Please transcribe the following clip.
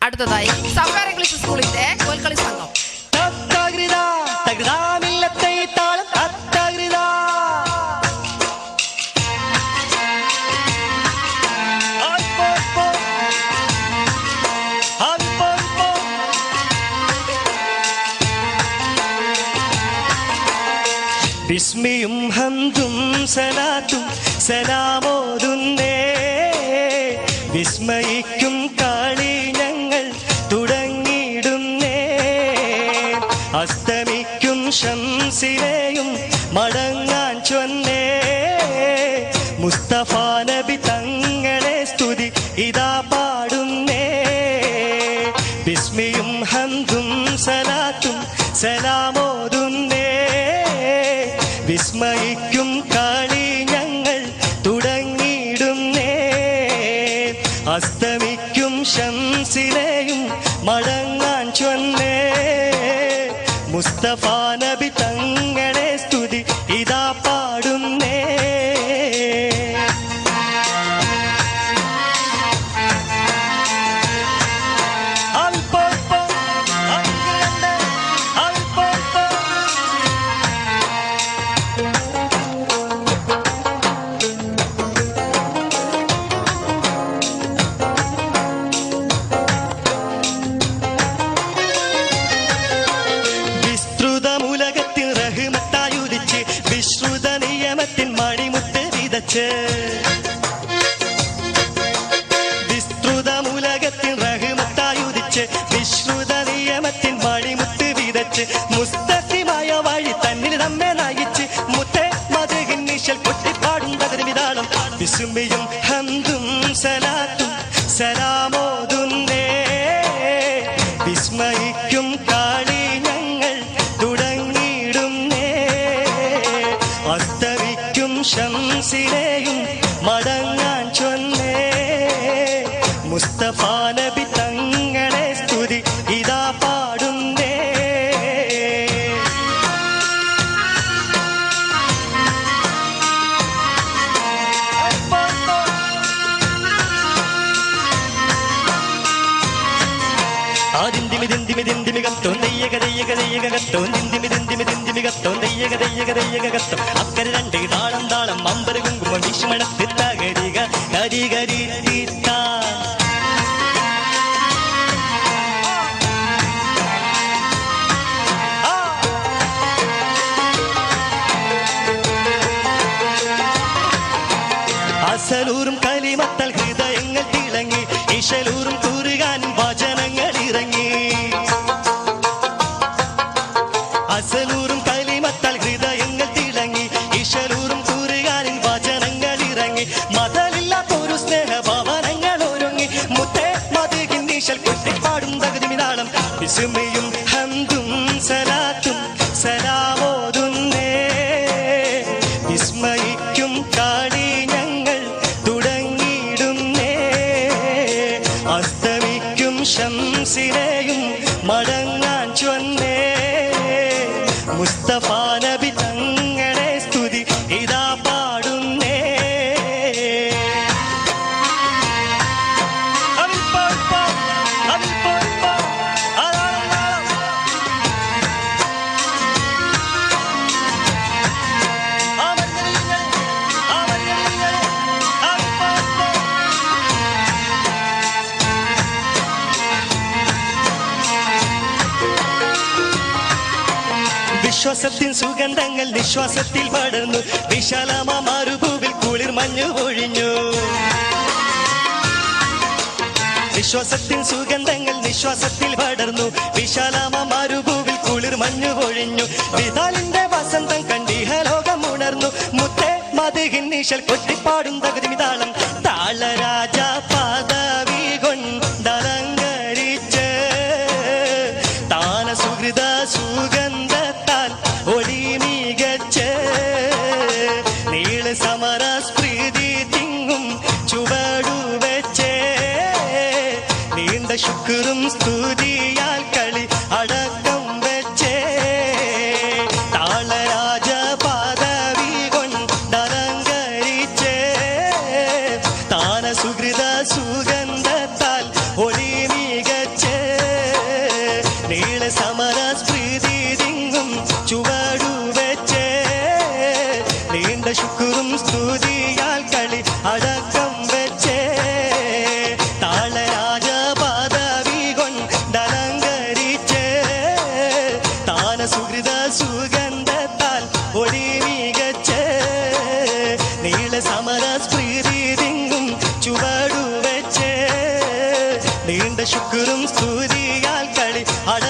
അടുത്തതായി sapphire English സ്കൂളിന്റെ കോൽക്കളി സംഘം. ബിസ്മിയും ഹംദും സലാത്തും സലാമോതുന്നേ, വിസ്മയിക്കും കാളി ഞങ്ങൾ തുടങ്ങിയിടുന്നേ. അസ്തമിക്കും ശംസിനെയും മടങ്ങാൻ ചൊന്നേ, മുസ്തഫ നബി തങ്ങളെ സ്തുതി ഇതാ പാടുന്നേ. ബിസ്മിയും ഹംദും സലാത്തും സലാമോതുന്നേ, വിസ്മയിക്കും കാളി ഞങ്ങൾ തുടങ്ങിയിടുന്നേ. അസ്തമിക്കും ശംസിനെയും മടങ്ങാൻ ചൊന്നേ, മുസ്തഫ നബി തങ്ങളെ സ്തുതി ഇതാ പാടുന്നേ. വിശ്രുത നിയമത്തിൻ മണിമുത്ത് വിതച്ച്, വിസ്തൃതമുലകത്തിൻ റഹ്മത്തായുദിച്ച്, വിശ്രുത നിയമത്തിൻ മണിമുത്ത് വിതച്ച്, മുസ്തഖിമായ വഴി തന്നിൽ നമ്മെ നയിച്ച്, മുത്തേ മദ്ഹിൻ നിശൽ കൊട്ടിപ്പാടുന്നതിന് വിധാനം. ബിസ്മിയും ഹംദും സലാത്തും സലാമോതുന്നേ, വിസ്മയിക്കും കാളി ഞങ്ങൾ തുടങ്ങിയിടുന്നേ. അസ്തമിക്കും ശംസിനെയും മടങ്ങാൻ ചൊന്നേ, മുസ്തഫ നബി തങ്ങളെ സ്തുതി ഇതാ പാടുന്നേ. അക്കര രണ്ട് താളം താളം അമ്പര കുങ്കുമം വിഷ്മണത്ത് തകരിക കരികരി അസലൂറും കലിമത്തൽ ഹൃദയങ്ങൾ തിളങ്ങി, ഇശലൂറും കൂറുകാൻ വചനങ്ങൾ ഇറങ്ങി. അസലൂറും കലിമത്തൽ ഹൃദയങ്ങൾ തിളങ്ങി, ഇശലൂറും കൂറുകാനിൻ വചനങ്ങൾ ഇറങ്ങി. മതലില്ലാത്തൊരു സ്നേഹഭവനങ്ങൾ ഒരുങ്ങി, മുത്തേ മദ്ഹിൻ നിശൽ കൊട്ടിപ്പാടും തകതിമിതാളം. ബിസ്മിയും ഹംദും സലാത്തും സലാമോതുന്നേ, വിസ്മയിക്കും കാളി ഞങ്ങൾ തുടങ്ങിയിടുന്നേ. അസ്തമിക്കും ശംസിനെയും മടങ്ങാൻ ചൊന്നേ, മുസ്തഫ നബി തങ്ങളെ സ്തുതി ഇതാ പാടുന്നേ. വിശ്വാസത്തിൻ സുഗന്ധങ്ങൾ നിശ്വാസത്തിൽ പടർന്നു, വിശാലമാ മരുഭൂവിൽ കുളിർ മഞ്ഞു പൊഴിഞ്ഞു. വിശ്വാസത്തിൻ സുഗന്ധങ്ങൾ നിശ്വാസത്തിൽ പടർന്നു, വിശാലമാ മരുഭൂവിൽ കുളിർ മഞ്ഞു പൊഴിഞ്ഞു. വിതാലിന്റെ വസന്തം കണ്ടിഹലോകം ഉണർന്നു, മുത്തേ മദ്ഹിൻ നിശൽ കൊട്ടിപ്പാടും തകതിമിതാളം. താളരാജ പദവി കൊണ്ടലങ്കരിച്ച്, താന സുഹൃത സുഗന്ധത്താൽ ഒളി മികച്ച്, നീള സമര സ്മൃതി തിങ്ങും ചുവടു വെച്ച്, നീണ്ട ശുക്രും സ്തുതിയാൽ കളി അടക്കം വെച്ച്, താളരാജ പദവി കൊണ്ടലങ്കരിച്ച്, താന സുഹൃത സുഗന്ധത്താൽ ഒളി മികച്ച്, സുഹൃത സുഗന്ധത്താൽ ഒടി മികച്ച് നീള സമര സ്മൃതിങ്ങും ചുവടുവെച്ച് നീണ്ട ശുക്രും സ്തുതിയാൽ കളി അട